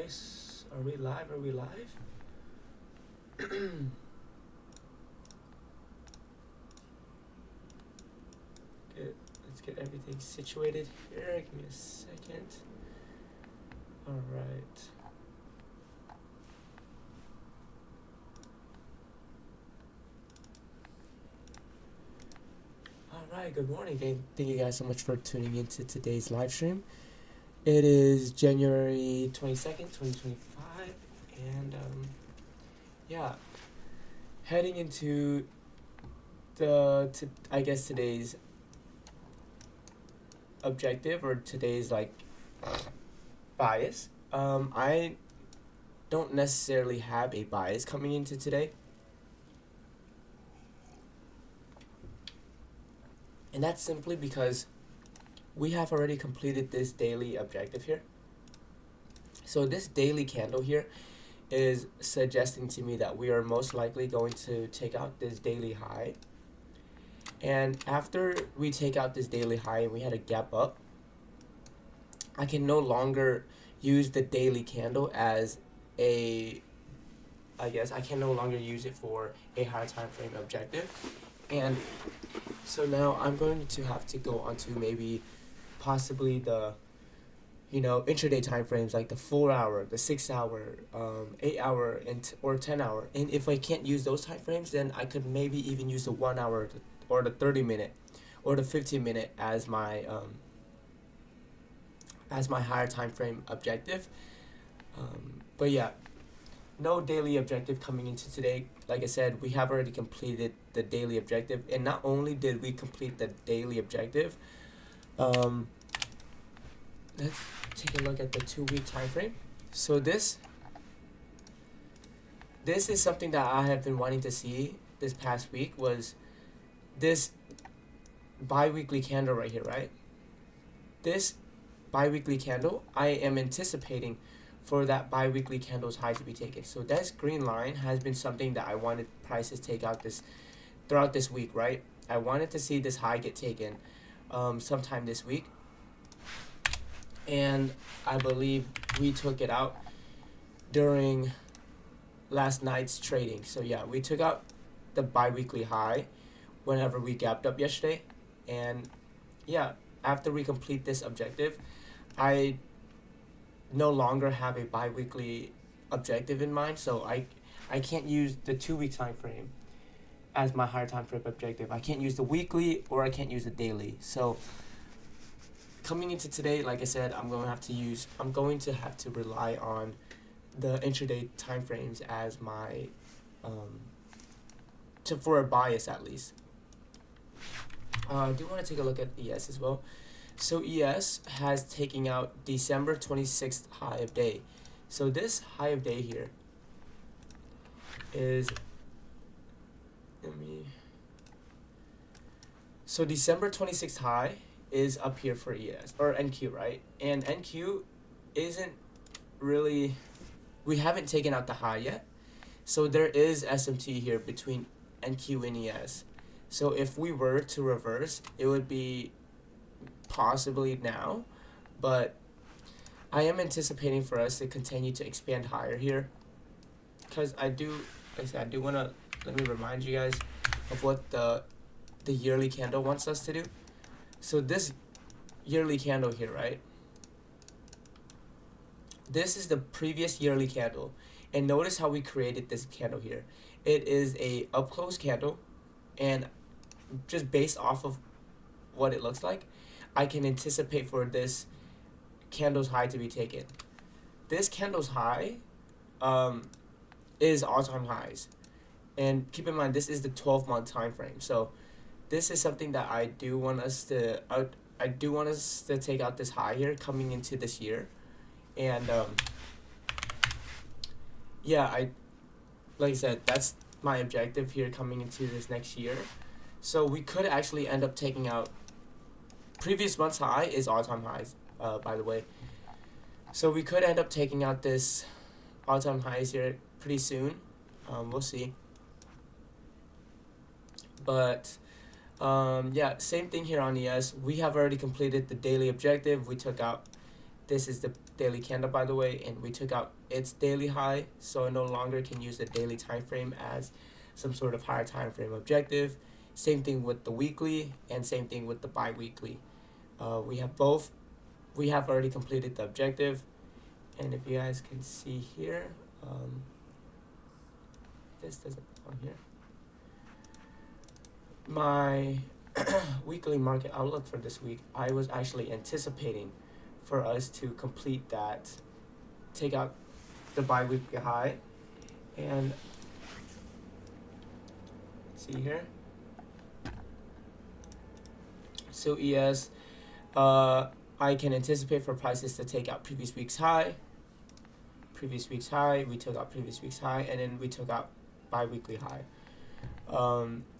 guys. Are we live? Are we live? Good. Let's get everything situated here. Give me a second. Alright. Alright, good morning. Thank you guys so much for tuning into today's live stream. It is January 22nd, 2025, and yeah, heading into I guess today's objective, or today's bias. I don't necessarily have a bias coming into today, and that's simply because we have already completed this daily objective here. So this daily candle here is suggesting to me that we are most likely going to take out this daily high. And after we take out this daily high and we had a gap up, I can no longer use the daily candle as I can no longer use it for a higher time frame objective. And so now I'm going to have to go onto maybe possibly the intraday time frames, like the 4 hour, the 6 hour, 8 hour, or 10 hour. And if I can't use those time frames, then I could maybe even use the 1 hour or the 30 minute or the 15 minute as my higher time frame objective. But yeah, no daily objective coming into today. Like I said, we have already completed the daily objective, and not only did we complete the daily objective, let's take a look at the 2-week time frame. So this is something that I have been wanting to see this past week, was this bi-weekly candle right here, right? This bi-weekly candle, I am anticipating for that bi-weekly candle's high to be taken. So this green line has been something that I wanted prices take out throughout this week, right? I wanted to see this high get taken sometime this week, and I believe we took it out during last night's trading. So yeah, we took out the bi-weekly high whenever we gapped up yesterday. And yeah, after we complete this objective, I no longer have a bi-weekly objective in mind, so I can't use the 2-week time frame as my higher time frame objective. I can't use the weekly, or I can't use the daily. So coming into today, like I said, I'm going to have to rely on the intraday time frames as my for a bias at least. I do want to take a look at ES as well. So ES has taken out December 26th high of day. So this high of day here is, so December 26th high is up here for ES, or NQ, right? And NQ isn't really, we haven't taken out the high yet. So there is SMT here between NQ and ES. So if we were to reverse, it would be possibly now, but I am anticipating for us to continue to expand higher here, because I do want to, let me remind you guys of what the yearly candle wants us to do. So this yearly candle here, right? This is the previous yearly candle, and notice how we created this candle here. It is a up close candle, and just based off of what it looks like, I can anticipate for this candle's high to be taken. This candle's high is all-time highs, and keep in mind this is the 12-month time frame. So this is something that I do want us to take out this high here coming into this year. And yeah, like I said, that's my objective here coming into this next year. So we could actually end up taking out previous month's high is all-time highs, by the way. So we could end up taking out this all-time highs here pretty soon. We'll see. But yeah, same thing here on ES. We have already completed the daily objective. We took out this is the daily candle, by the way, and we took out its daily high, so I no longer can use the daily time frame as some sort of higher time frame objective. Same thing with the weekly, and same thing with the bi-weekly. We have both. We have already completed the objective, and if you guys can see here, this doesn't on here. My weekly market outlook for this week, I was actually anticipating for us to complete that, take out the bi-weekly high, and see here. So ES, I can anticipate for prices to take out previous week's high. Previous week's high, we took out previous week's high, and then we took out bi-weekly high.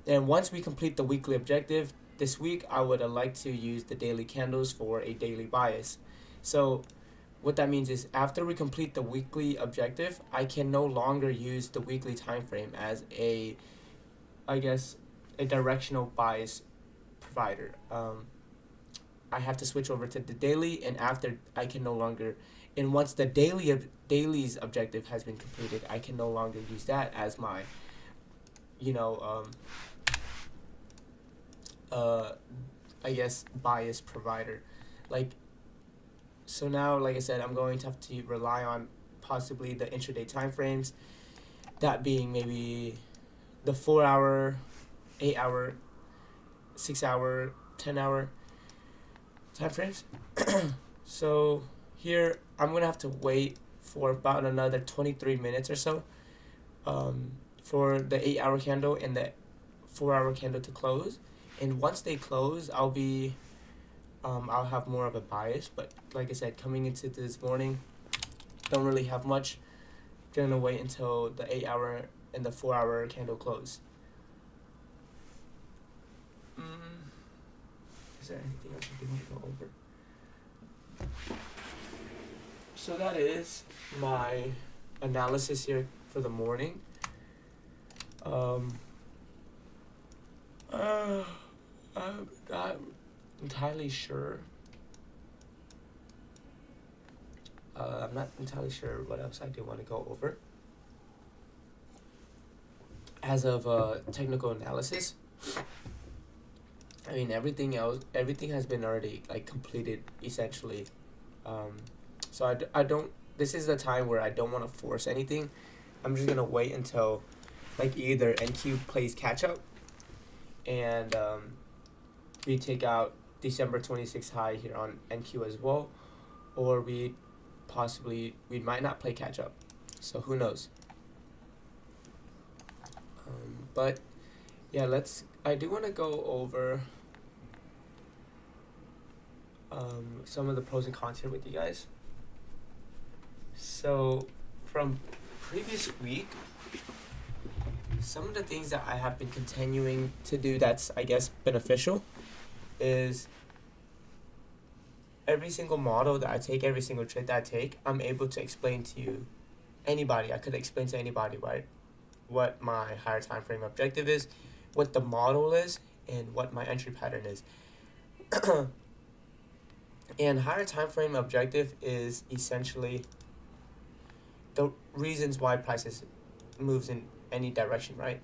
And once we complete the weekly objective this week, I would like to use the daily candles for a daily bias. So what that means is after we complete the weekly objective, I can no longer use the weekly time frame as a, I guess, a directional bias provider. I have to switch over to the daily, and after I can no longer, and once the daily's objective has been completed, I can no longer use that as my, I guess, bias provider. So now, like I said, I'm going to have to rely on possibly the intraday time frames, that being maybe the 4 hour, 8 hour, 6 hour, 10 hour time frames. So here I'm gonna have to wait for about another 23 minutes or so for the 8 hour candle and the 4 hour candle to close. And once they close, I'll have more of a bias. But like I said, coming into this morning, don't really have much. Gonna wait until the 8 hour and the 4 hour candle close. Is there anything else I want to go over? So that is my analysis here for the morning. I'm not entirely sure. I'm not entirely sure what else I do want to go over. As of technical analysis, I mean everything has been already completed essentially. So I don't. This is the time where I don't want to force anything. I'm just gonna wait until either NQ plays catch up, and we take out December 26th high here on NQ as well, or we might not play catch up. So who knows? But yeah, I do want to go over some of the pros and cons here with you guys. So from previous week, some of the things that I have been continuing to do that's, I guess, beneficial is every single model that I take, every single trade that I take, I'm able to explain to anybody. I could explain to anybody, right, what my higher time frame objective is, what the model is, and what my entry pattern is. And higher time frame objective is essentially the reasons why prices moves in any direction, right?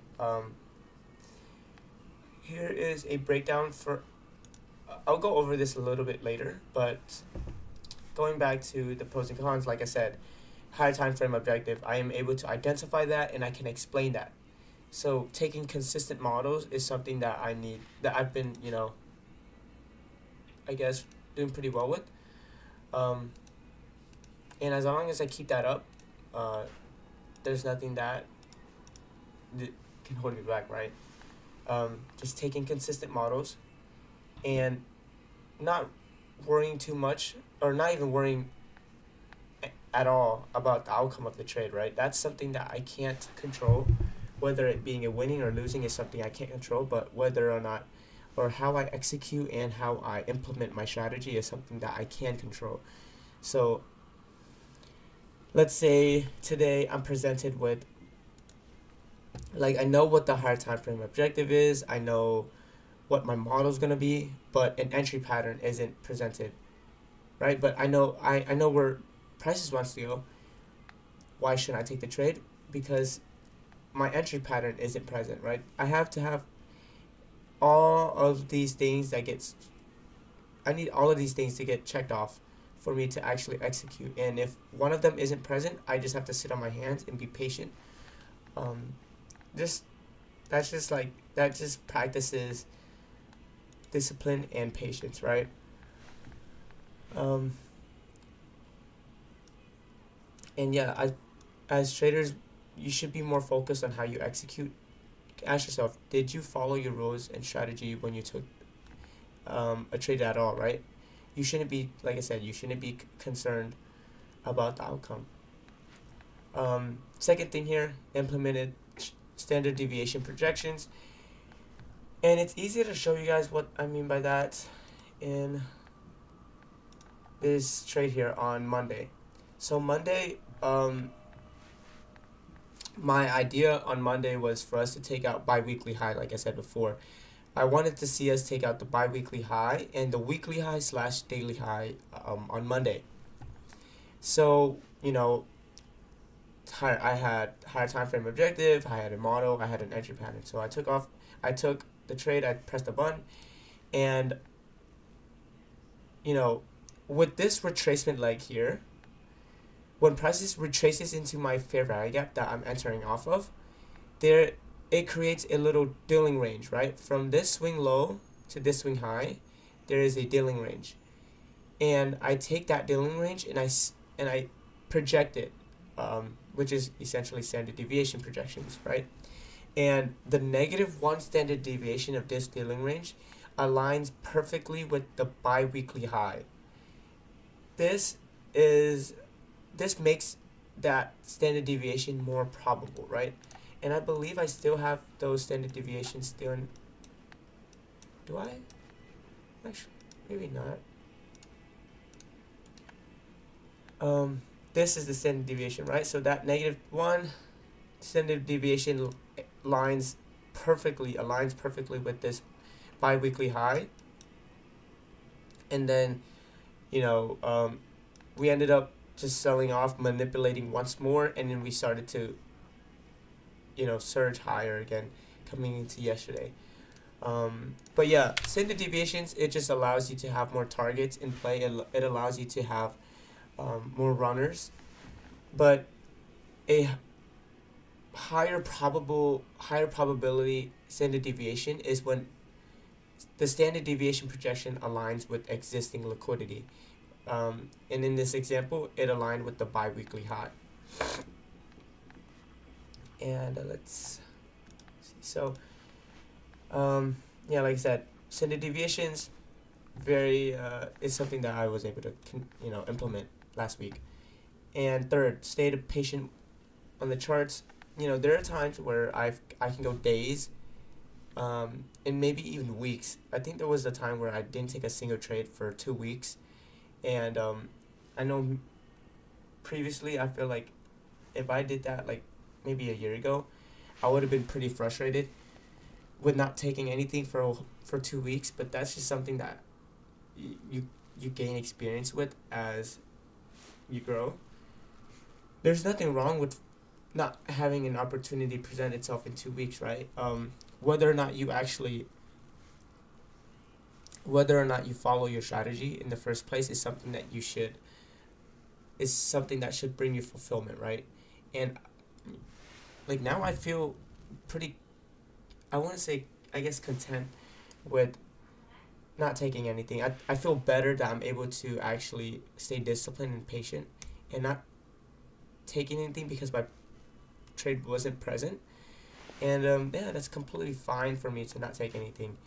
Here is a breakdown for, I'll go over this a little bit later, but going back to the pros and cons, like I said, higher time frame objective, I am able to identify that and I can explain that. So taking consistent models is something that I've been, I guess, doing pretty well with. And as long as I keep that up, there's nothing that can hold me back, right? Just taking consistent models and not worrying too much, or not even worrying at all about the outcome of the trade, right? That's something that I can't control. Whether it being a winning or losing is something I can't control, but whether or not, or how I execute and how I implement my strategy is something that I can control. So let's say today I'm presented with, I know what the higher time frame objective is, I know what my model is going to be, but an entry pattern isn't presented right? But I know where prices wants to go. Why shouldn't I take the trade? Because my entry pattern isn't present, right? I have to have all of these things that gets I need all of these things to get checked off for me to actually execute. And if one of them isn't present, I just have to sit on my hands and be patient. Just that just practices discipline and patience, right? And yeah, as traders, you should be more focused on how you execute. Ask yourself, did you follow your rules and strategy when you took a trade at all, right? You shouldn't be, like I said, you shouldn't be concerned about the outcome. Second thing here, implemented standard deviation projections. And it's easy to show you guys what I mean by that in this trade here on Monday. So Monday, my idea on Monday was for us to take out bi-weekly high, like I said before. I wanted to see us take out the bi-weekly high and the weekly high / daily high on Monday. So, you know, I had higher time frame objective, I had a model, I had an entry pattern. So I took the trade, I pressed the button, and, you know, with this retracement leg here, when prices retraces into my fair value gap that I'm entering off of, it creates a little dealing range, right? From this swing low to this swing high, there is a dealing range. And I take that dealing range and I project it, which is essentially standard deviation projections, right? And the -1 standard deviation of this dealing range aligns perfectly with the bi-weekly high. This makes that standard deviation more probable, right? And I believe I still have those standard deviations still in. Do I? Actually, maybe not. This is the standard deviation, right? So that -1 standard deviation aligns perfectly with this bi-weekly high. And then, you know, we ended up just selling off, manipulating once more, and then we started to, you know, surge higher again coming into yesterday. But yeah, standard deviations, it just allows you to have more targets in play. It allows you to have more runners, but a higher probability standard deviation is when the standard deviation projection aligns with existing liquidity. And in this example, it aligned with the bi-weekly high. And let's see. So, yeah, like I said, standard deviations is something that I was able to implement last week. And third, stay patient on the charts. You know, there are times where I can go days, and maybe even weeks. I think there was a time where I didn't take a single trade for 2 weeks, and I know previously I feel like if I did that like maybe a year ago, I would have been pretty frustrated with not taking anything for 2 weeks. But that's just something that you gain experience with as you grow. There's nothing wrong with not having an opportunity present itself in 2 weeks, right? Whether or not you follow your strategy in the first place is something that should bring you fulfillment, right? And like now I feel pretty, I want to say, I guess, content with not taking anything. I feel better that I'm able to actually stay disciplined and patient and not taking anything because my trade wasn't present. And yeah, that's completely fine for me to not take anything.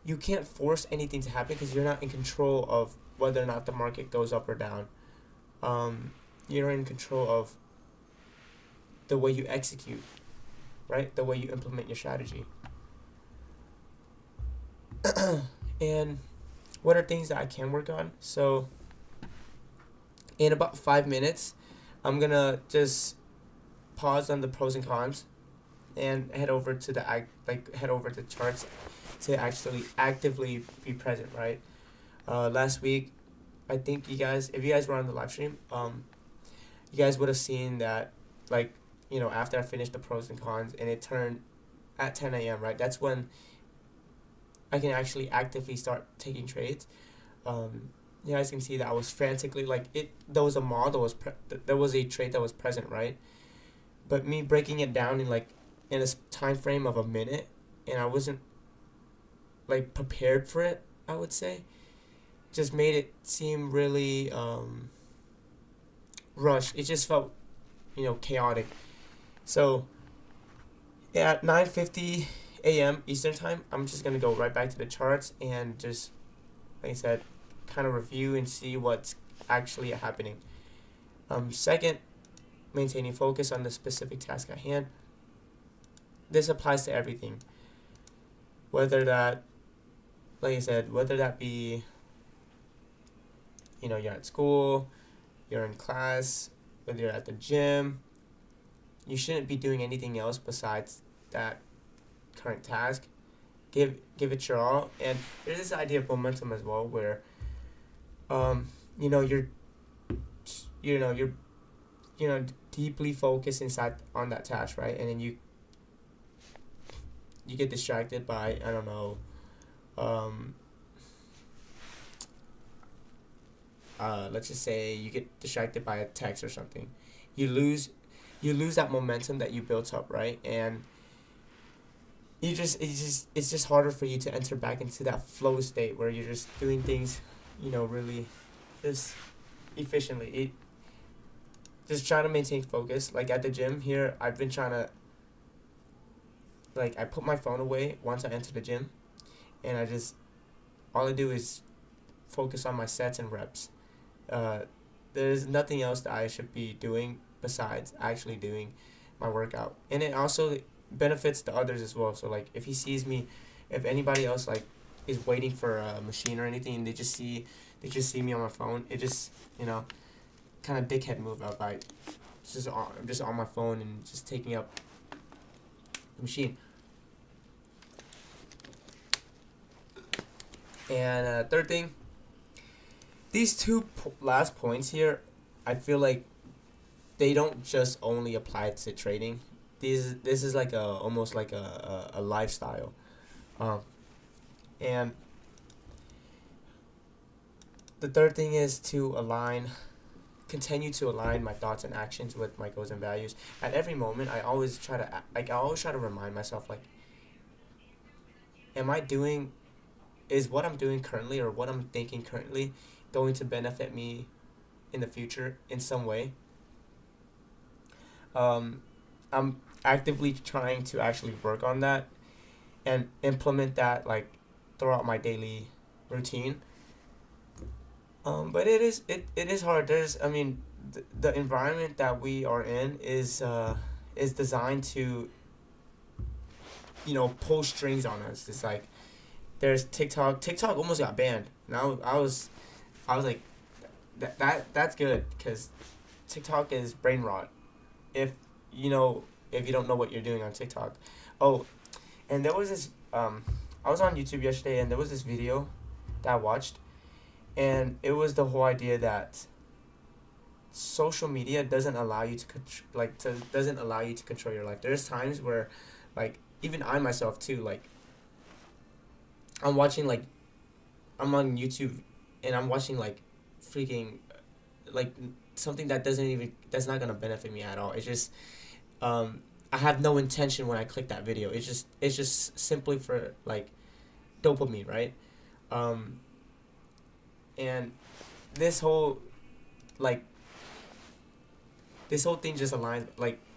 You can't force anything to happen because you're not in control of whether or not the market goes up or down. You're in control of the way you execute, right? The way you implement your strategy. And what are things that I can work on? So in about 5 minutes, I'm gonna just pause on the pros and cons and head over to the charts to actually actively be present, right? Last week I think you guys, if you guys were on the live stream, you guys would have seen that, like, you know, after I finished the pros and cons and it turned at 10 a.m., right? That's when I can actually actively start taking trades. You guys can see that I was frantically, like, there was a model, there was a trade that was present, right? But me breaking it down in a time frame of a minute, and I wasn't, like, prepared for it, I would say, just made it seem really rushed. It just felt, you know, chaotic. So at 9:50 a.m. Eastern time, I'm just gonna go right back to the charts and just, like I said, kind of review and see what's actually happening. Second, maintaining focus on the specific task at hand. This applies to everything, whether that, like I said, whether that be, you know, you're at school, you're in class, whether you're at the gym, you shouldn't be doing anything else besides that current task. Give it your all. And there's this idea of momentum as well, where you know, you're deeply focused inside on that task, right? And then you get distracted by, I don't know, let's just say you get distracted by a text or something. You lose that momentum that you built up, right? And it's just harder for you to enter back into that flow state where you're just doing things, you know, really just efficiently. Just trying to maintain focus. Like at the gym here, I've been trying to, like, I put my phone away once I enter the gym, and all I do is focus on my sets and reps. There's nothing else that I should be doing besides actually doing my workout. And it also benefits the others as well. So, like, if he sees me, if anybody else, like, is waiting for a machine or anything, and they just see me on my phone, it just, you know, kind of dickhead move up. I'm just on my phone and just taking up the machine. And third thing, these two last points here, I feel like they don't just only apply to trading. This is like almost like a lifestyle. And the third thing is to continue to align my thoughts and actions with my goals and values. At every moment, I always try to remind myself, like, is what I'm doing currently, or what I'm thinking currently, going to benefit me in the future in some way? I'm actively trying to actually work on that and implement that, like, throughout my daily routine. But it is hard. The environment that we are in is designed to, you know, pull strings on us. It's like, there's TikTok. TikTok almost got banned. Now I was like, that's good, because TikTok is brain rot. If you don't know what you're doing on TikTok. Oh, and there was this, I was on YouTube yesterday, and there was this video that I watched, and it was the whole idea that social media doesn't allow you to control your life. There's times where, like, even I myself too, like, I'm on YouTube, and I'm watching, like, freaking, like, something that's not gonna benefit me at all. It's just, I have no intention when I click that video. It's just simply for, like, dopamine, right? And this whole thing just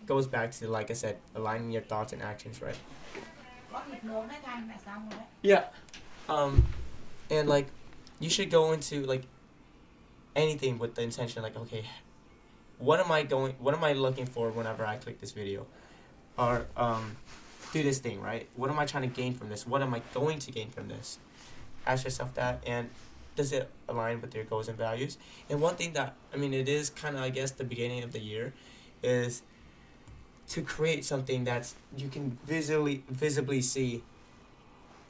goes back to, like I said, aligning your thoughts and actions, right? Yeah. And, like, you should go into, like, anything with the intention, like, okay, what am I looking for whenever I click this video, or do this thing, right? What am I trying to gain from this? What am I going to gain from this? Ask yourself that, and does it align with your goals and values? And one thing that, it is kind of, I guess, the beginning of the year, is to create something that's you can visibly see.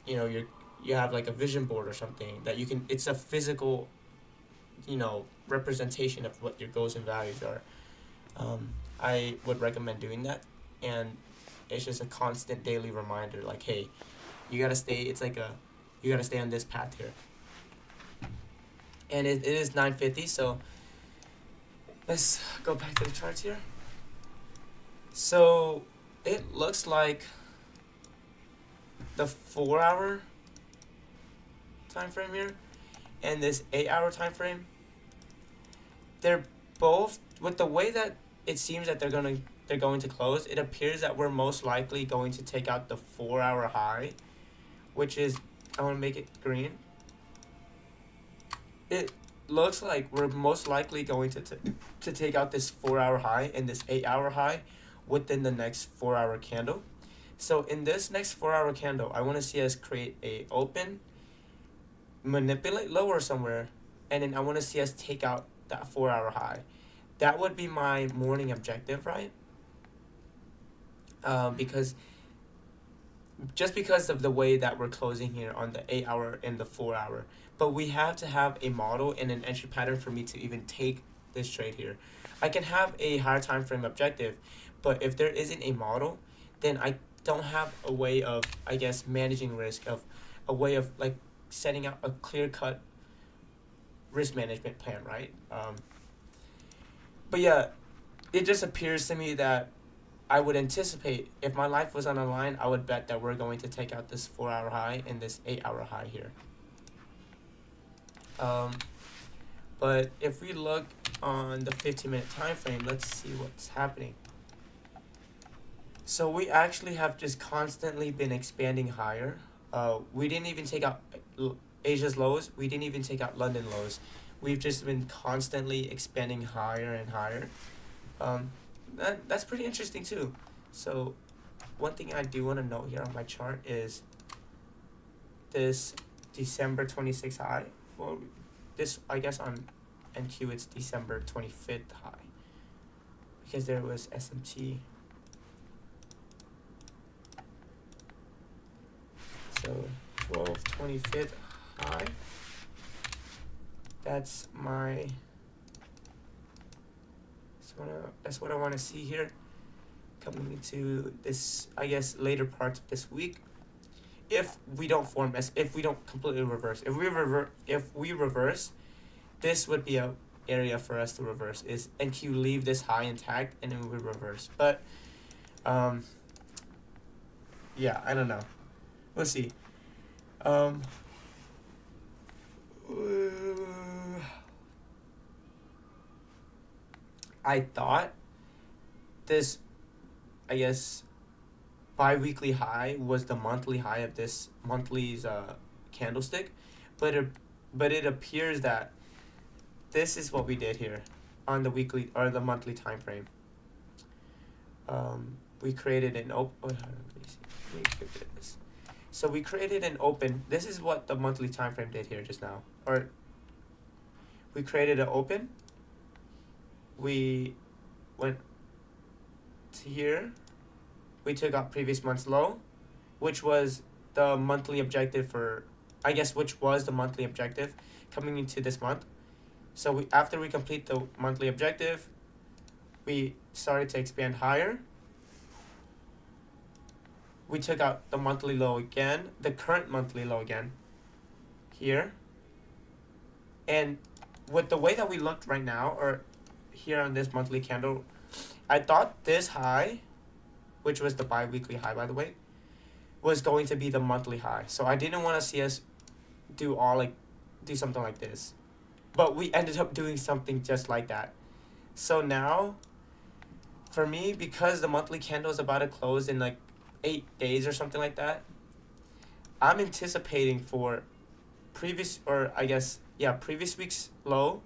You know, you have, like, a vision board or something that you can. It's a physical representation of what your goals and values are, I would recommend doing that. And it's just a constant daily reminder, like, hey, you gotta stay. It's like you gotta stay on this path here. And it is 9:50, so let's go back to the charts here. So it looks like the 4-hour time frame here and this 8-hour time frame, they're both, with the way that it seems that they're going to close, it appears that we're most likely going to take out the 4-hour high, which is, I want to make it green. It looks like we're most likely going to take out this 4-hour high and this 8-hour high within the next 4-hour candle. So in this next 4-hour candle, I want to see us create a open, manipulate lower somewhere, and then I want to see us take out that 4-hour high. That would be my morning objective, right? Because of the way that we're closing here on the 8-hour and the 4-hour. But we have to have a model and an entry pattern for me to even take this trade here. I can have a higher time frame objective, but if there isn't a model, then I don't have a way of, I guess, managing risk, of a way of like setting out a clear-cut risk management plan, right? But yeah, it just appears to me that I would anticipate, if my life was on the line, I would bet that we're going to take out this 4-hour high and this 8-hour high here. But if we look on the 15-minute time frame, let's see what's happening. So we actually have just constantly been expanding higher. We didn't even take out Asia's lows. We didn't even take out London lows. We've just been constantly expanding higher and higher. That's pretty interesting too. So one thing I do want to note here on my chart is this December 26th high. Well, this, I guess on NQ it's December 25th high, because there was SMT. So 12/25th high. That's my. That's what I want to see here, coming into this, I guess, later part of this week. If we don't if we don't completely reverse, if we reverse, this would be a area for us to reverse. Is NQ leave this high intact and then we reverse. But yeah, I don't know. We'll see. I thought this, I guess, bi-weekly high was the monthly high of this monthly's candlestick, but it appears that this is what we did here on the weekly or the monthly time frame. We created an open. So we created an open. This is what the monthly time frame did here just now. Or we created an open. We went to here. We took out previous month's low, which was the monthly objective for, I guess, which was the monthly objective coming into this month. So after we complete the monthly objective, we started to expand higher. We took out the monthly low again, the current monthly low again, here. And with the way that we looked right now, or here on this monthly candle, I thought this high, which was the bi-weekly high, by the way, was going to be the monthly high. So I didn't want to see us do something like this. But we ended up doing something just like that. So now, for me, because the monthly candle is about to close in like 8 days or something like that, I'm anticipating for previous week's low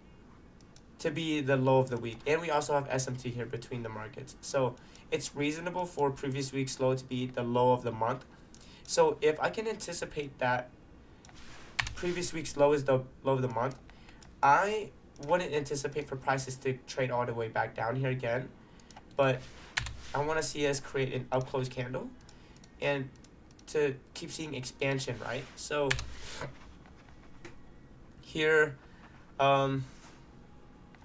to be the low of the week. And we also have SMT here between the markets. So it's reasonable for previous week's low to be the low of the month. So if I can anticipate that previous week's low is the low of the month, I wouldn't anticipate for prices to trade all the way back down here again. But I want to see us create an up close candle and to keep seeing expansion, right? So here,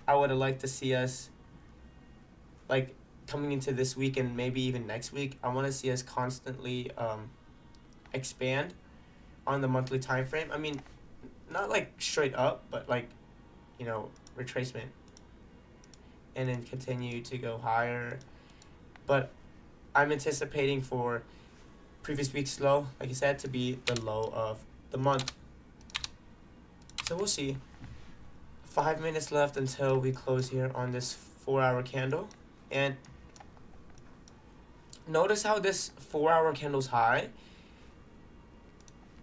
I would like to see us, like, coming into this week and maybe even next week, I want to see us constantly expand on the monthly time frame. I mean, not like straight up, but like, you know, retracement, and then continue to go higher. But I'm anticipating for previous week's low, like I said, to be the low of the month. So we'll see. 5 minutes left until we close here on this 4-hour candle. And notice how this 4-hour candle's high.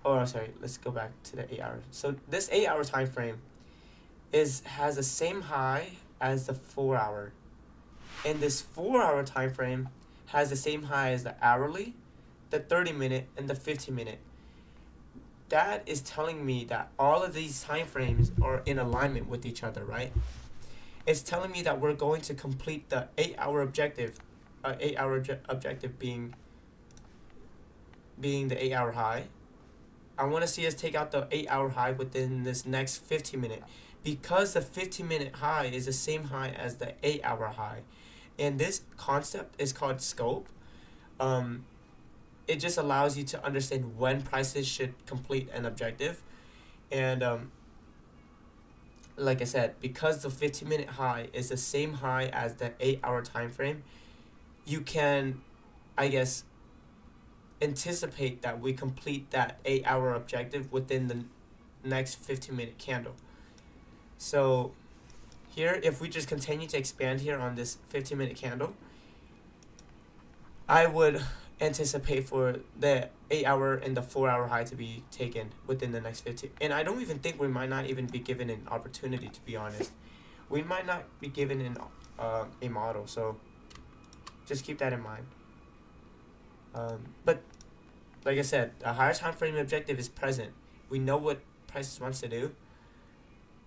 Oh, sorry, let's go back to the 8 hours. So this 8-hour time frame has the same high as the 4-hour. And this 4-hour time frame has the same high as the hourly, the 30-minute, and the 15-minute. That is telling me that all of these time frames are in alignment with each other, right? It's telling me that we're going to complete the 8-hour objective, objective being the 8-hour high. I want to see us take out the 8-hour high within this next 15-minute, because the 15-minute high is the same high as the 8-hour high. And this concept is called scope. It just allows you to understand when prices should complete an objective. And like I said, because the 15-minute high is the same high as the 8-hour time frame, you can, I guess, anticipate that we complete that 8-hour objective within the next 15-minute candle. So here, if we just continue to expand here on this 15-minute candle, I would anticipate for the 8-hour and the 4-hour high to be taken within the next 15. And I don't even think we might not even be given an opportunity, to be honest. We might not be given an a model, so just keep that in mind. But like I said, a higher time frame objective is present. We know what prices wants to do,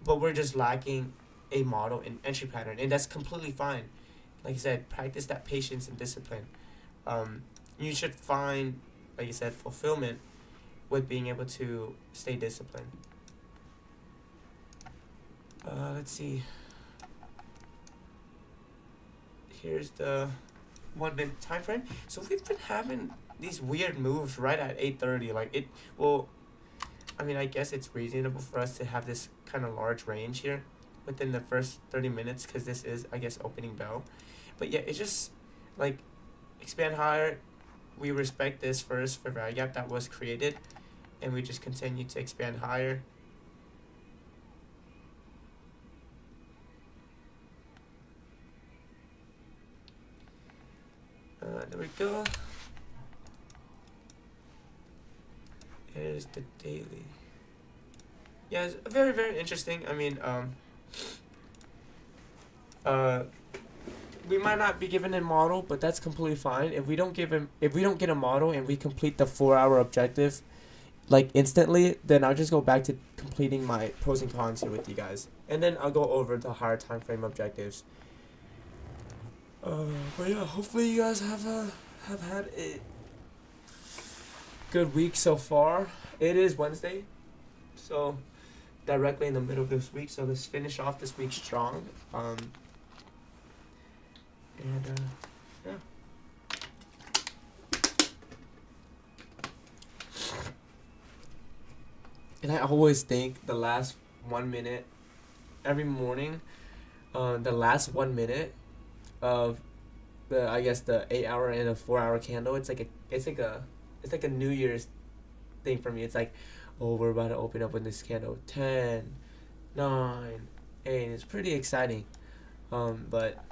but we're just lacking a model and entry pattern, and that's completely fine. Like I said, practice that patience and discipline. You should find, like I said, fulfillment with being able to stay disciplined. Let's see. Here's the 1 minute time frame. So we've been having these weird moves right at 8:30. Like it, well, I mean, I guess it's reasonable for us to have this kind of large range here within the first 30 minutes, because this is, I guess, opening bell. But yeah, it's just like expand higher. We respect this first fair value gap that was created, and we just continue to expand higher. There we go. Here's the daily. Yeah, it's very, very interesting. I mean, we might not be given a model, but that's completely fine. If we don't get a model and we complete the 4-hour objective like instantly, then I'll just go back to completing my pros and cons here with you guys, and then I'll go over the higher time frame objectives. But yeah, hopefully you guys have had a good week so far. It is Wednesday, so directly in the middle of this week. So let's finish off this week strong. Yeah. And I always think the last 1 minute every morning, the last 1 minute of the, I guess, the 8-hour and a 4-hour candle, it's like a New Year's thing for me. It's like, oh, we're about to open up with this candle. 10, 9, 8. It's pretty exciting. But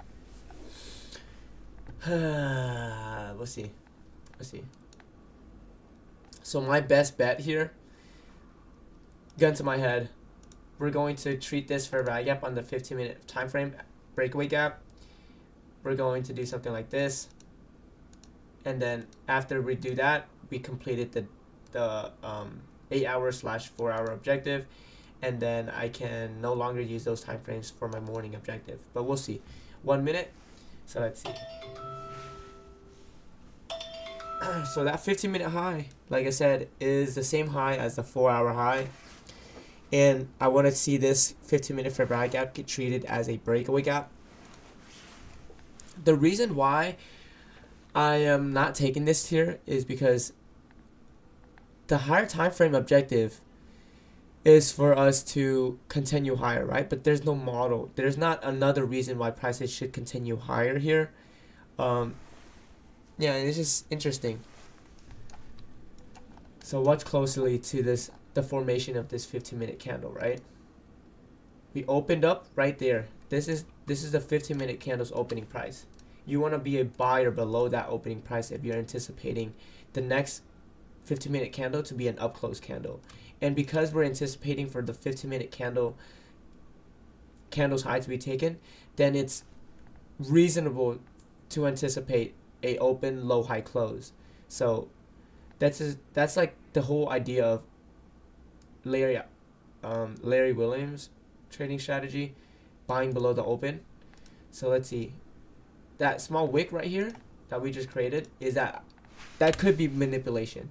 we'll see. So my best bet here, gun to my head, we're going to treat this fair value gap on the 15-minute time frame breakaway gap. We're going to do something like this, and then after we do that, we completed the 8-hour / 4-hour objective, and then I can no longer use those time frames for my morning objective. But we'll see. 1 minute. So let's see. So that 15-minute high, like I said, is the same high as the 4-hour high. and I want to see this 15-minute fair value gap get treated as a breakaway gap. The reason why I am not taking this here is because the higher time frame objective is for us to continue higher, right? But there's no model. There's not another reason why prices should continue higher here. Yeah, it's just interesting. So watch closely to this, the formation of this 15-minute candle, right? We opened up right there. This is the 15-minute candle's opening price. You want to be a buyer below that opening price if you're anticipating the next 15-minute candle to be an up close candle. And because we're anticipating for the 15-minute candle's high to be taken, then it's reasonable to anticipate a open low high close. So that's like the whole idea of Larry Williams trading strategy, buying below the open. So let's see, that small wick right here that we just created, is that could be manipulation,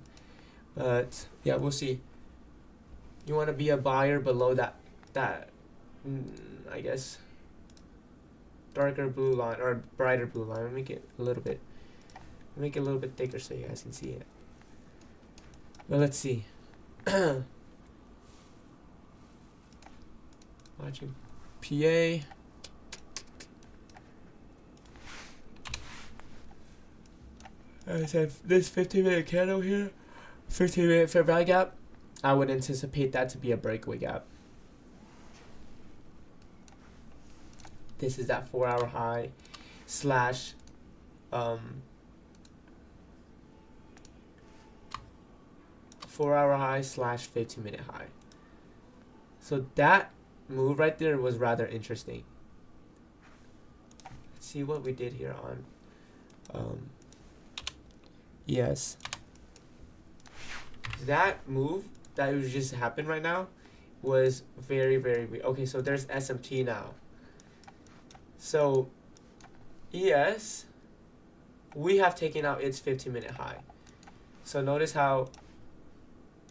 but yeah, we'll see. You want to be a buyer below that I guess darker blue line or brighter blue line. I'll make it a little bit thicker so you guys can see it. Well, let's see. Watching PA. I said this 15-minute candle here, 15-minute fair value gap, I would anticipate that to be a breakaway gap. This is that 4-hour high slash 4-hour high slash 15-minute high. So that move right there was rather interesting. Let's see what we did here on ES. That move that was just happened right now was very, very weird. Okay, so there's SMT now. So ES, we have taken out its 15-minute high. So notice how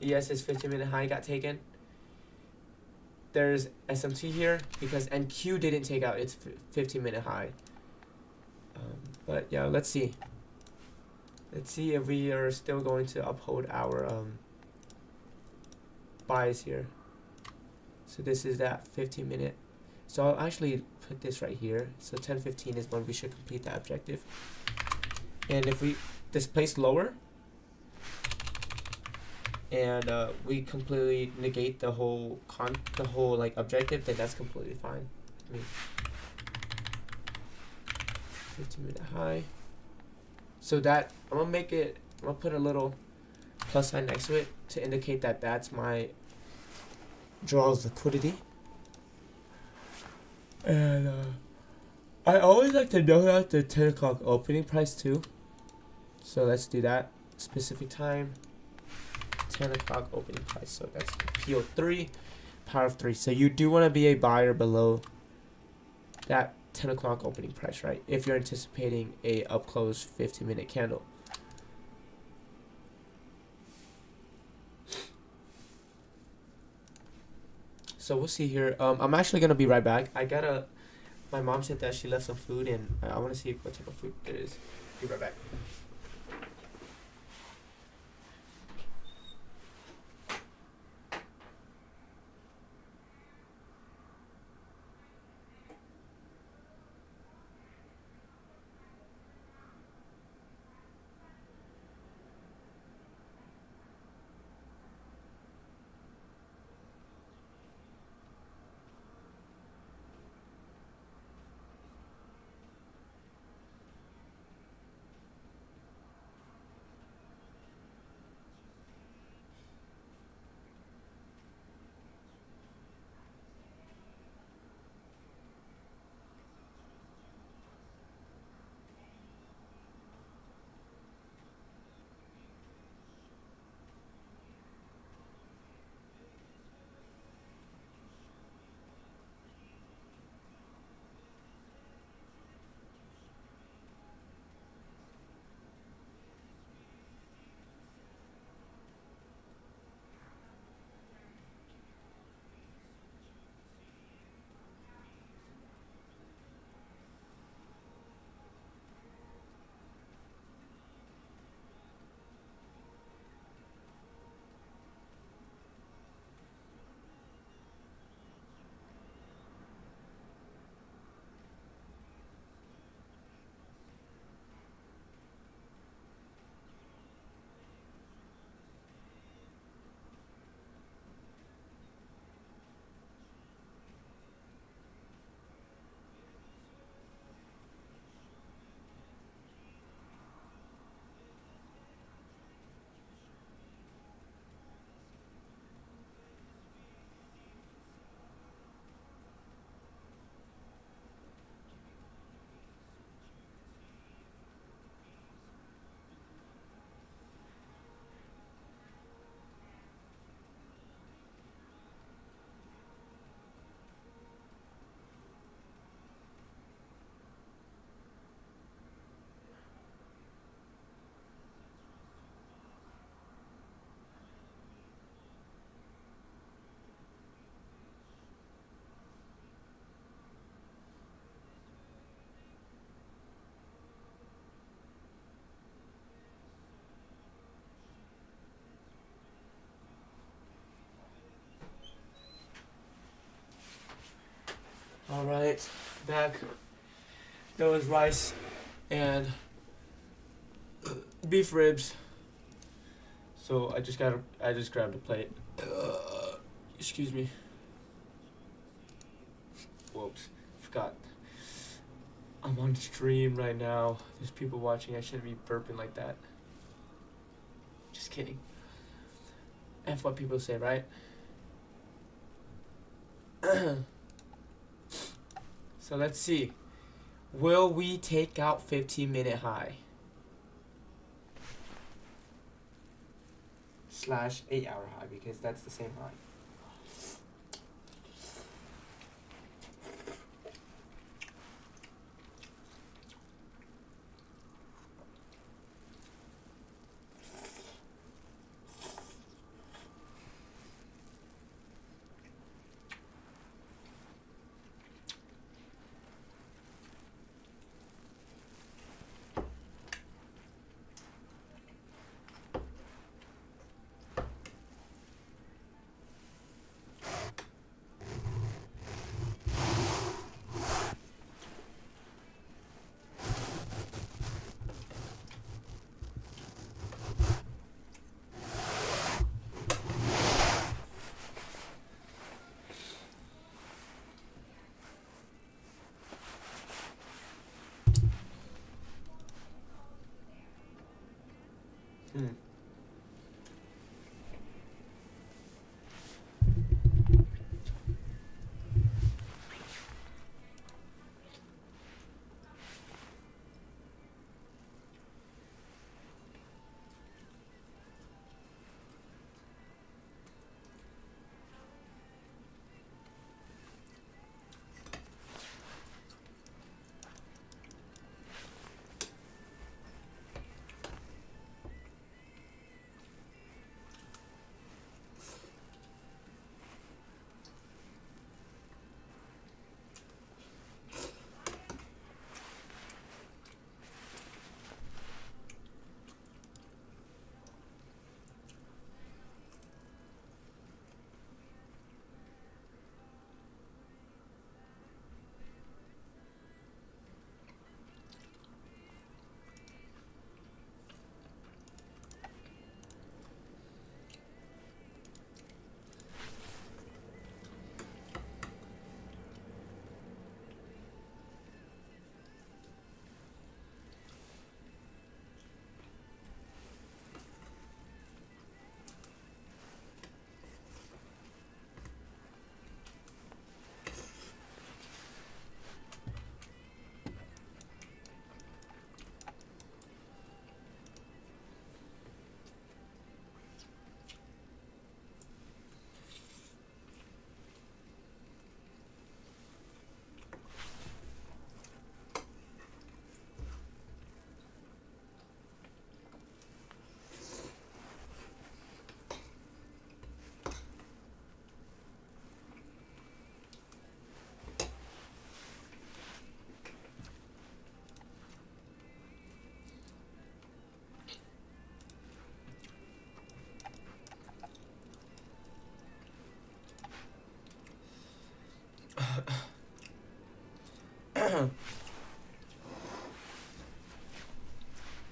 ES's 15-minute high got taken. There's SMT here because NQ didn't take out its 15-minute high. But yeah, let's see. Let's see if we are still going to uphold our buys here. So this is that 15-minute. So I'll actually put this right here. So 10:15 is when we should complete that objective. And if we displace lower and we completely negate the whole like objective, then that's completely fine. I mean, 15-minute high. So that I'm gonna put a little plus sign next to it to indicate that that's my draw of liquidity. And I always like to know out the 10 o'clock opening price too. So let's do that. Specific time, 10 o'clock opening price. So that's PO3, power of 3. So you do want to be a buyer below that 10 o'clock opening price, right? If you're anticipating a up close 15-minute candle. So we'll see here. I'm actually gonna be right back. My mom said that she left some food, and I want to see what type of food it is. Be right back. All right, back. There was rice and beef ribs. So I just grabbed a plate. Excuse me. Whoops, forgot. I'm on stream right now. There's people watching. I shouldn't be burping like that. Just kidding. F what people say, right? So let's see. Will we take out 15-minute high? / 8-hour high, because that's the same high.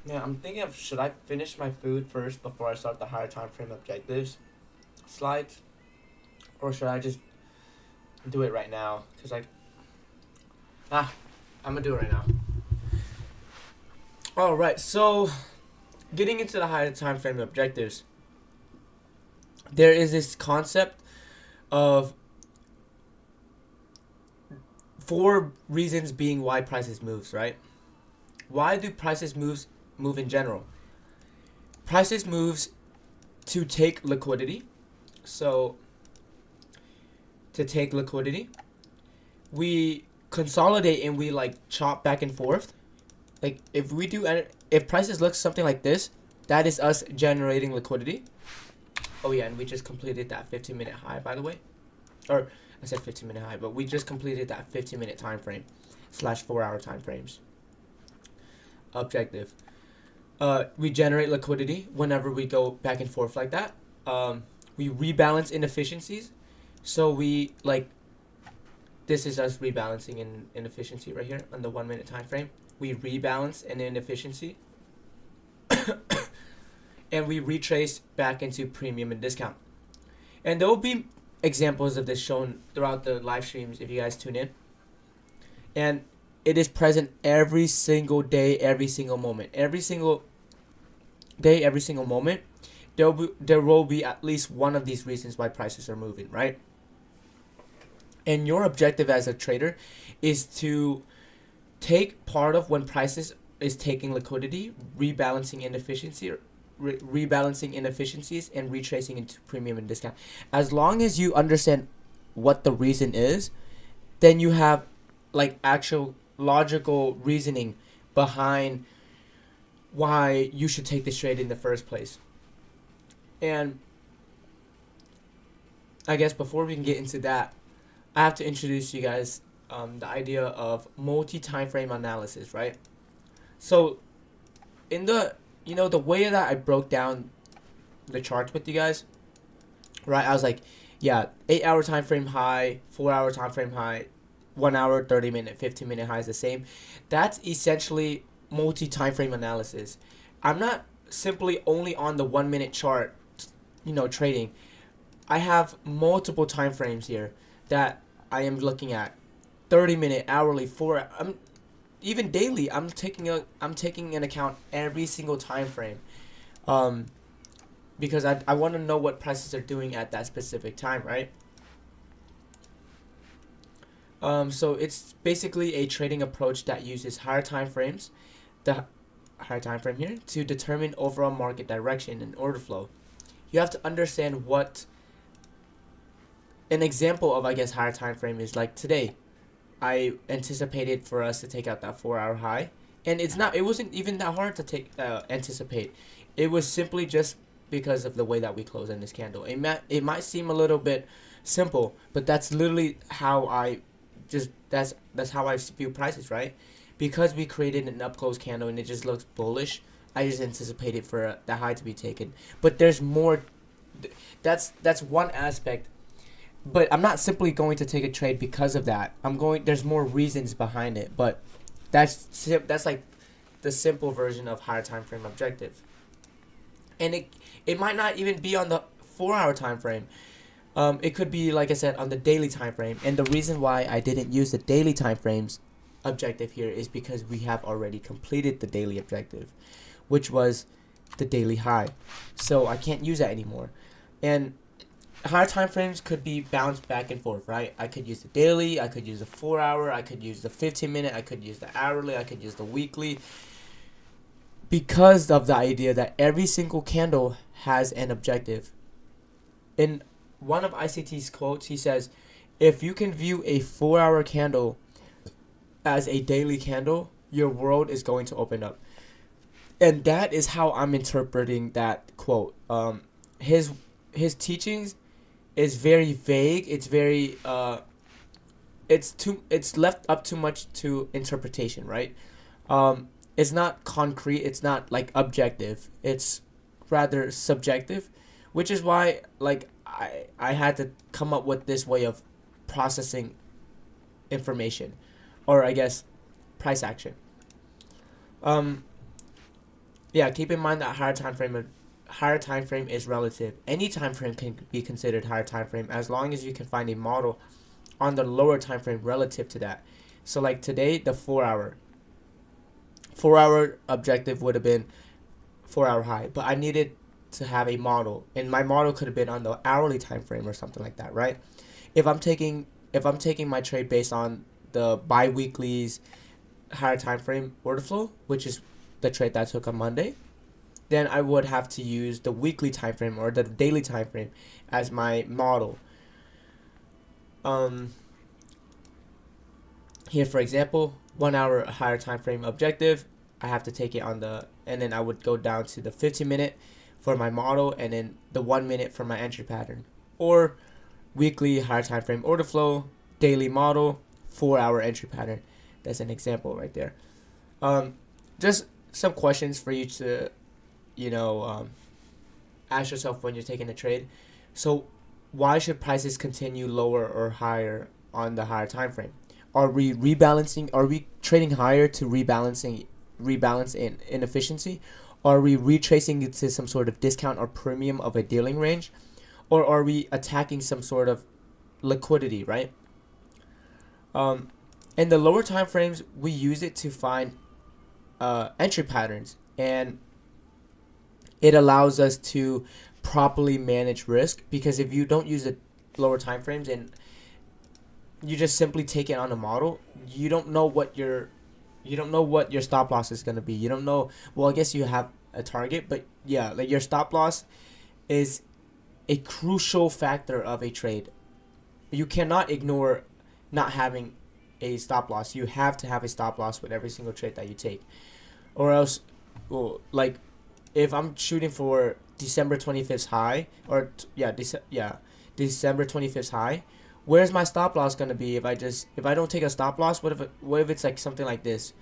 Yeah, I'm thinking of, should I finish my food first before I start the higher time frame objectives slides, or should I just do it right now? Cause I'm gonna do it right now. All right, so getting into the higher time frame objectives, there is this concept of 4 reasons being why prices moves, right? Why do prices move in general? Prices moves to take liquidity. So to take liquidity, we consolidate and we like chop back and forth. Like if prices look something like this, that is us generating liquidity. Oh yeah, and we just completed that 15-minute high, by the way. Or I said 15-minute high, but we just completed that 15-minute time frame / 4-hour time frames objective. We generate liquidity whenever we go back and forth like that. We rebalance inefficiencies, so we like this is us rebalancing in inefficiency right here on the 1 minute time frame. We rebalance an inefficiency and we retrace back into premium and discount. And there will be examples of this shown throughout the live streams if you guys tune in. And it is present every single day, every single moment. Every single day, every single moment, there will be at least one of these reasons why prices are moving, right? And your objective as a trader is to take part of when prices is taking liquidity, rebalancing inefficiency, rebalancing inefficiencies, and retracing into premium and discount. As long as you understand what the reason is, then you have like actual logical reasoning behind why you should take this trade in the first place. And I guess before we can get into that, I have to introduce you guys the idea of multi-time frame analysis, right? So in the the way that I broke down the charts with you guys, right? I was like, yeah, 8-hour time frame high, 4-hour time frame high, 1 hour, 30-minute, 15-minute high is the same. That's essentially multi-time frame analysis. I'm not simply only on the 1 minute chart, trading. I have multiple time frames here that I am looking at. 30-minute, hourly, even daily. I'm taking in account every single time frame, because I want to know what prices are doing at that specific time, right? So it's basically a trading approach that uses higher time frames, the higher time frame here, to determine overall market direction and order flow. You have to understand what an example of, I guess, higher time frame is. Like today, I anticipated for us to take out that 4-hour high, and it wasn't even that hard to anticipate. It was simply just because of the way that we closed in this candle. It might seem a little bit simple, but that's literally how that's how I view prices, right? Because we created an up close candle and it just looks bullish, I just anticipated for the high to be taken. But there's more. That's one aspect. But I'm not simply going to take a trade because of that. There's more reasons behind it. But that's like the simple version of higher time frame objective. And it might not even be on the 4-hour time frame. It could be, like I said, on the daily time frame. And the reason why I didn't use the daily time frames objective here is because we have already completed the daily objective, which was the daily high. So I can't use that anymore. And higher time frames could be bounced back and forth, right? I could use the daily, I could use the 4-hour, I could use the 15-minute, I could use the hourly, I could use the weekly, because of the idea that every single candle has an objective. In one of ICT's quotes, he says, if you can view a 4-hour candle as a daily candle, your world is going to open up. And that is how I'm interpreting that quote. His teachings is very vague. It's very it's left up too much to interpretation, right? It's not concrete, it's not like objective. It's rather subjective, which is why like I had to come up with this way of processing information, or I guess price action. Yeah, keep in mind that higher time frame is relative. Any time frame can be considered higher time frame as long as you can find a model on the lower time frame relative to that. So like today, the 4-hour objective would have been 4-hour high, but I needed to have a model, and my model could have been on the hourly time frame or something like that, right? If I'm taking my trade based on the bi-weekly's higher time frame order flow, which is the trade that I took on Monday, then I would have to use the weekly time frame or the daily time frame as my model. Here, for example, 1 hour higher time frame objective, I have to take it on and then I would go down to the 15-minute for my model, and then the 1 minute for my entry pattern. Or weekly higher time frame order flow, daily model, 4-hour entry pattern. That's an example right there. Just some questions for you to ask yourself when you're taking a trade. So why should prices continue lower or higher on the higher time frame? Are we rebalancing? Are we trading higher to rebalance in inefficiency? Are we retracing it to some sort of discount or premium of a dealing range? Or are we attacking some sort of liquidity, right? In the lower time frames, we use it to find entry patterns, and it allows us to properly manage risk, because if you don't use the lower time frames and you just simply take it on a model, you don't know what your stop loss is going to be. You don't know, well, I guess you have a target, but yeah, like your stop loss is a crucial factor of a trade. You cannot ignore not having a stop loss. You have to have a stop loss with every single trade that you take, or else, well, like if I'm shooting for December 25th high, or December 25th high, where's my stop loss gonna be if I don't take a stop loss? What if it's like something like this?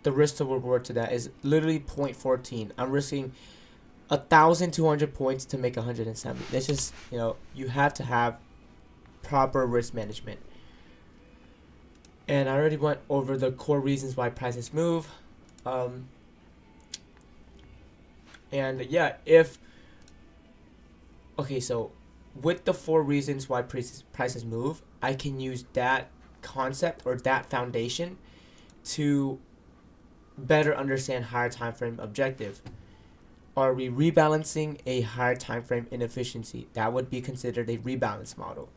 The risk to reward to that is literally 0.14. I'm risking 1,200 points to make 170. That's just, you have to have proper risk management. And I already went over the core reasons why prices move. And yeah, so with the 4 reasons why prices move, I can use that concept or that foundation to better understand higher time frame objective. Are we rebalancing a higher time frame inefficiency? That would be considered a rebalance model.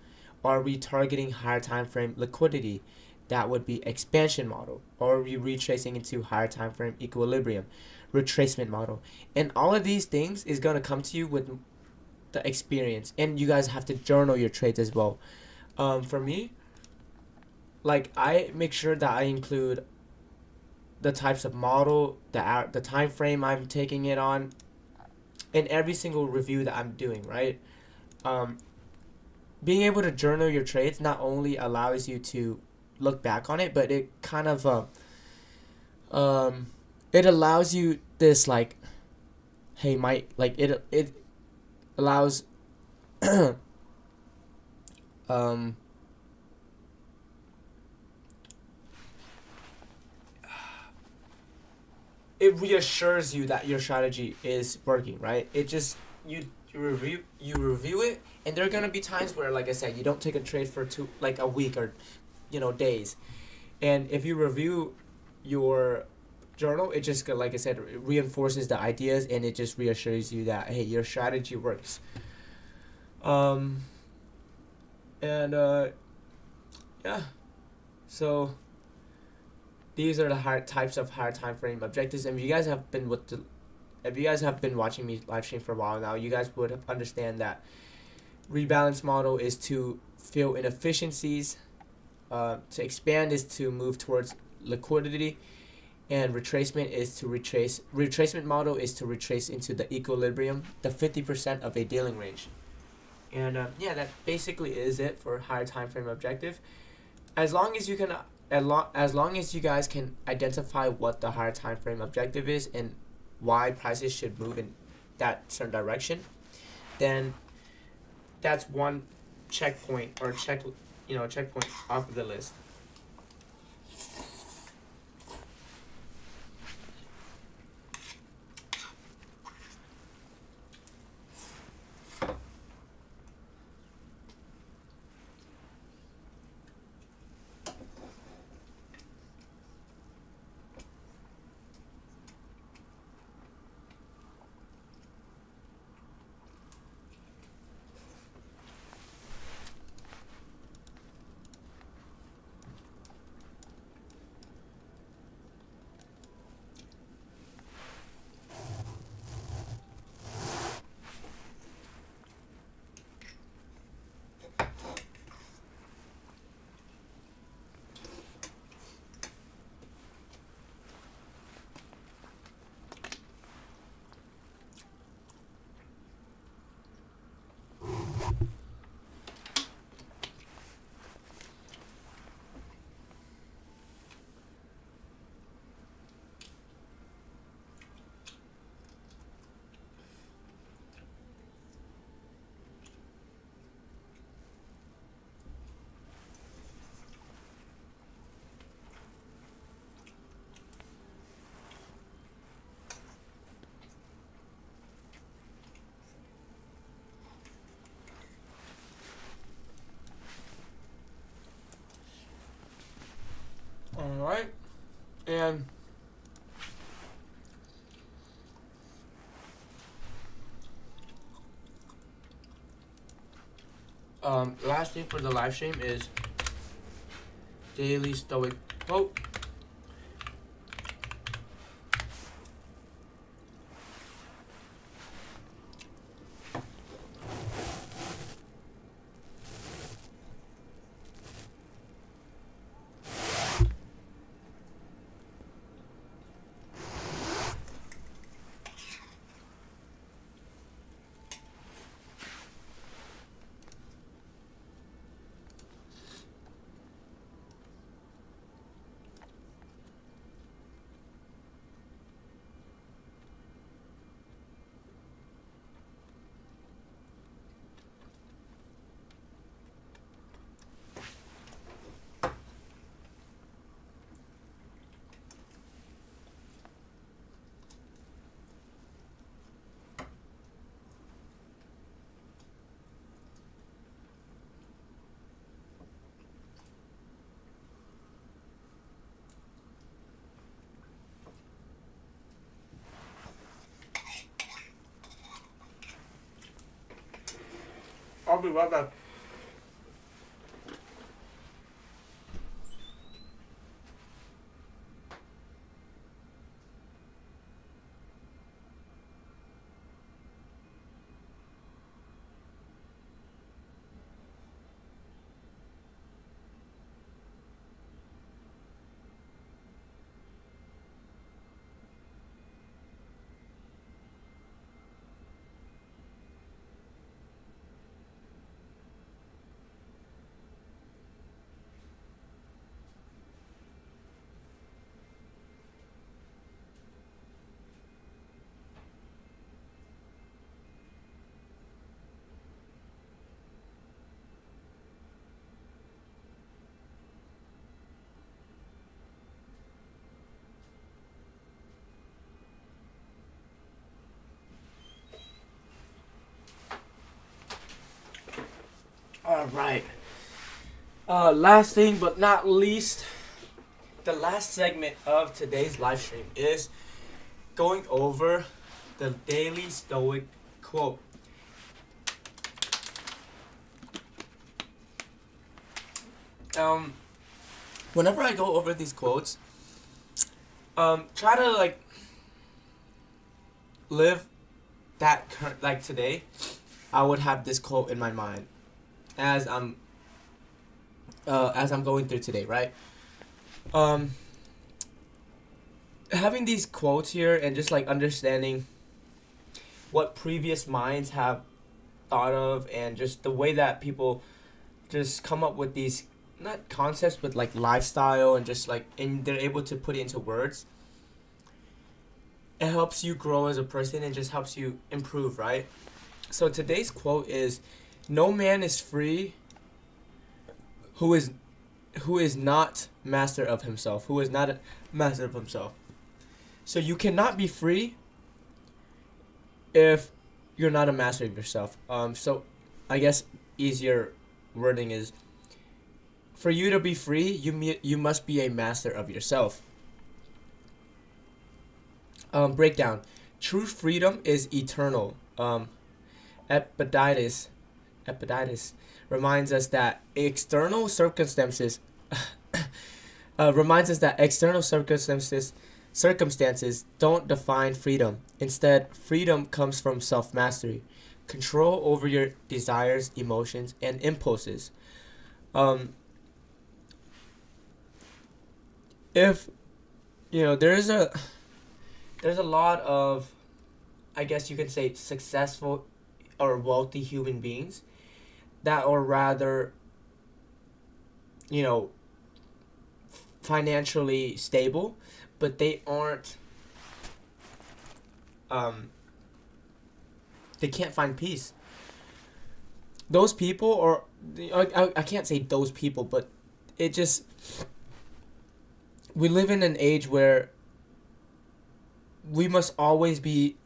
Are we targeting higher time frame liquidity? That would be expansion model. Or are we retracing into higher time frame equilibrium? Retracement model. And all of these things is going to come to you with the experience, and you guys have to journal your trades as well. For me, like, I make sure that I include the types of model, the time frame I'm taking it on, in every single review that I'm doing, right? Being able to journal your trades not only allows you to look back on it, but it kind of it allows you this, like, hey, it allows it reassures you that your strategy is working, right? It just, you review it, and there are gonna be times where, like I said, you don't take a trade for a week or days, and if you review your journal, it just, like I said, it reinforces the ideas, and it just reassures you that, hey, your strategy works. Yeah, so these are the types of higher time frame objectives. And if you guys have been watching me live stream for a while now, you guys would understand that rebalance model is to fill inefficiencies, to expand is to move towards liquidity, and retracement is to retrace. Retracement model is to retrace into the equilibrium, the 50% of a dealing range. And yeah, that basically is it for higher time frame objective. As long as you guys can identify what the higher time frame objective is and why prices should move in that certain direction, then that's one checkpoint off of the list. right? And last thing for the live stream is daily stoic quote. I'll be right back. All right. Last thing but not least, the last segment of today's live stream is going over the daily stoic quote. Whenever I go over these quotes, try to like live that like today. I would have this quote in my mind as I'm going through today, right? Having these quotes here and just like understanding what previous minds have thought of, and just the way that people just come up with these not concepts but like lifestyle, and just like, and they're able to put it into words. It helps you grow as a person and just helps you improve, right? So today's quote is, "No man is free who is not master of himself." Who is not a master of himself. So you cannot be free if you're not a master of yourself. So I guess easier wording is, for you to be free, you must be a master of yourself. Breakdown. True freedom is eternal. Epictetus reminds us that external circumstances don't define freedom. Instead, freedom comes from self-mastery, control over your desires, emotions, and impulses. If there's a lot of, I guess you could say, successful or wealthy human beings that are rather, financially stable, but they aren't, they can't find peace. Those people, or I can't say those people, but it just, we live in an age where we must always be,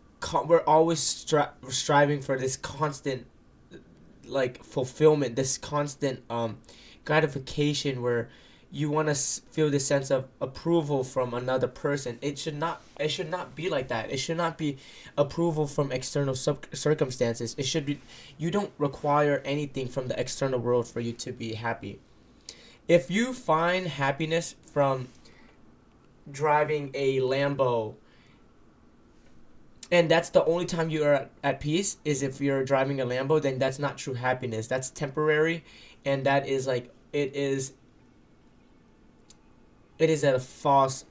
we're always striving for this constant like fulfillment, this constant gratification, where you want to feel this sense of approval from another person. It should not be like that. It should not be approval from external circumstances. It should be, you don't require anything from the external world for you to be happy. If you find happiness from driving a Lambo, and that's the only time you are at peace, is if you're driving a Lambo, then that's not true happiness. That's temporary, and that is like, it is a false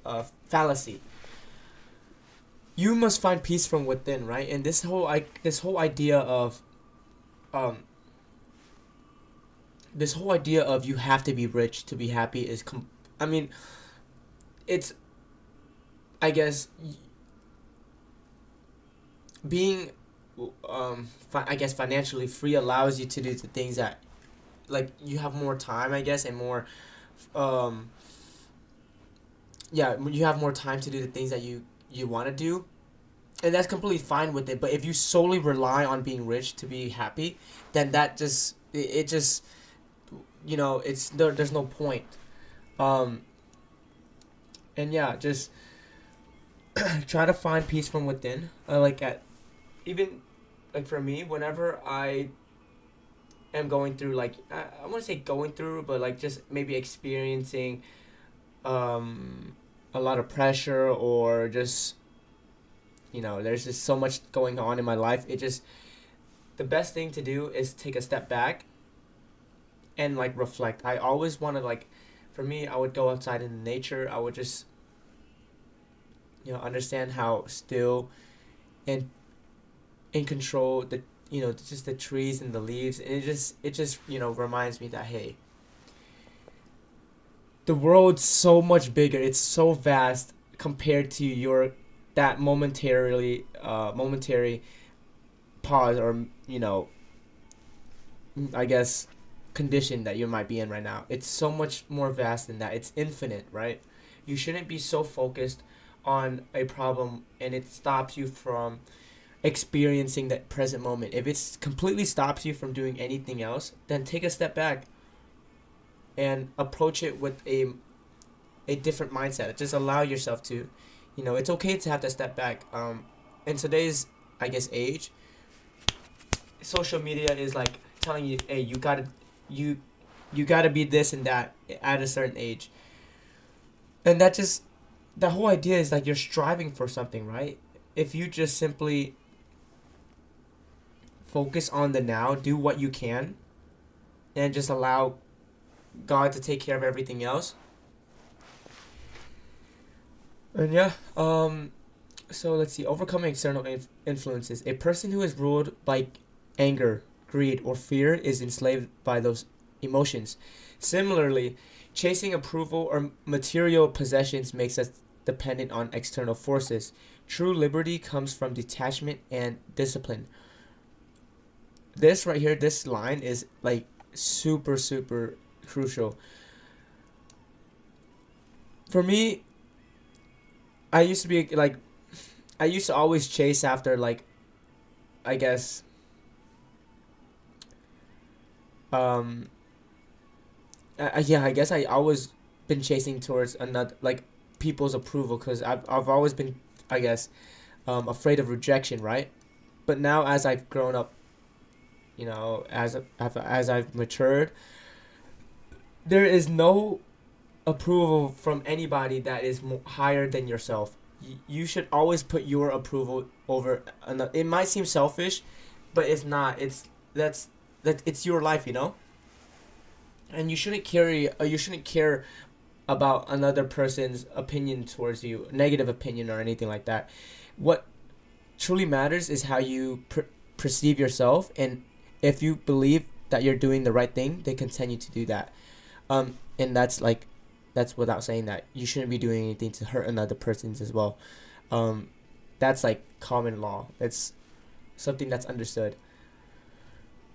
fallacy. You must find peace from within, right? And this whole idea of you have to be rich to be happy is I mean, it's, I guess, being financially free allows you to do the things that, like, you have more time, I guess, and more you have more time to do the things that you want to do, and that's completely fine with it. But if you solely rely on being rich to be happy, then that just it just, it's there's no point. And yeah, just try to find peace from within. Even like for me, whenever I am going through, like, I want to say going through, but like just maybe experiencing a lot of pressure, or just, there's just so much going on in my life. The best thing to do is take a step back and like reflect. I always want to, like, for me, I would go outside in nature. I would just, understand how still and in control just the trees and the leaves, and it just reminds me that, hey, the world's so much bigger. It's so vast compared to that momentary pause, or I guess condition that you might be in right now. It's so much more vast than that. It's infinite, right? You shouldn't be so focused on a problem and it stops you from experiencing that present moment. If it completely stops you from doing anything else, then take a step back and approach it with a different mindset. Just allow yourself to, it's okay to have to step back. In today's, I guess, age, social media is like telling you, hey, you gotta be this and that at a certain age, and the whole idea is like you're striving for something, right? If you just simply focus on the now, do what you can, and just allow God to take care of everything else. And yeah, so let's see. Overcoming external influences. A person who is ruled by anger, greed, or fear is enslaved by those emotions. Similarly, chasing approval or material possessions makes us dependent on external forces. True liberty comes from detachment and discipline. This right here, this line is like super, super crucial. For me, I used to always chase after, like, I guess, I guess I always been chasing towards another, like, people's approval, because I've always been, I guess, afraid of rejection, right? But now, as I've grown up, as I've matured, there is no approval from anybody that is higher than yourself. You should always put your approval over another. It might seem selfish, but it's not. It's your life, and you shouldn't care about another person's opinion towards you, negative opinion or anything like that. What truly matters is how you perceive yourself, and if you believe that you're doing the right thing, then continue to do that. And that's without saying that you shouldn't be doing anything to hurt another person's as well. That's like common law. It's something that's understood.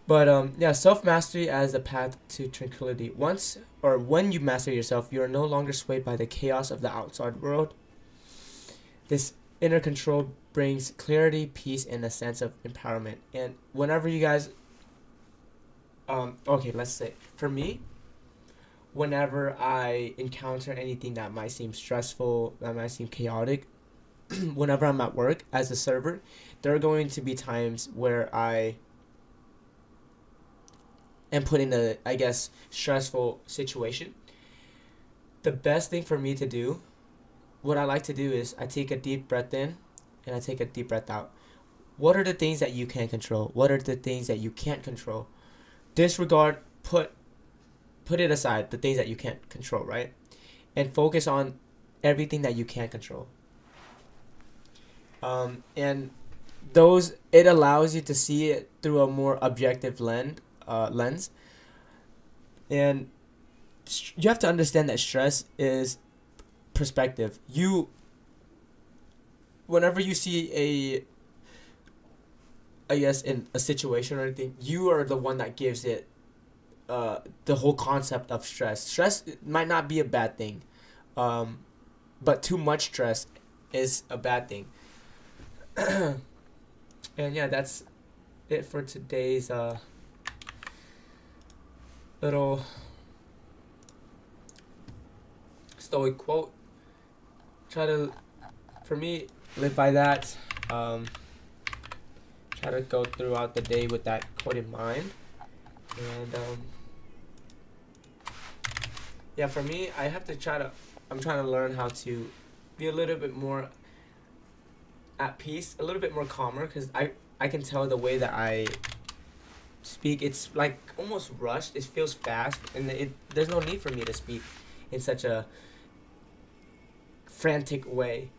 But yeah, self-mastery as a path to tranquility. When you master yourself, you are no longer swayed by the chaos of the outside world. This inner control brings clarity, peace, and a sense of empowerment. And whenever you guys, okay, let's say, for me, whenever I encounter anything that might seem stressful, that might seem chaotic, whenever I'm at work as a server, there are going to be times where I am put in a, I guess, stressful situation. The best thing for me to do, what I like to do is I take a deep breath in and I take a deep breath out. What are the things that you can control? What are the things that you can't control? Disregard, put it aside, the things that you can't control, right? And focus on everything that you can control. And those, it allows you to see it through a more objective lens. And you have to understand that stress is perspective. Whenever you see I guess in a situation or anything, you are the one that gives it the whole concept of stress. Stress might not be a bad thing, but too much stress is a bad thing. And yeah, that's it for today's little stoic quote. Try to, for me, live by that. Try to go throughout the day with that quote in mind. And yeah, for me, I'm trying to learn how to be a little bit more at peace, a little bit more calmer, because I can tell the way that I speak, it's like almost rushed. It feels fast, and there's no need for me to speak in such a frantic way.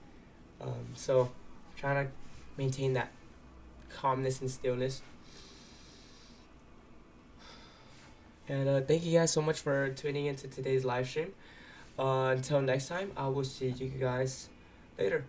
So trying to maintain that calmness and stillness. And thank you guys so much for tuning into today's live stream. Until next time, I will see you guys later.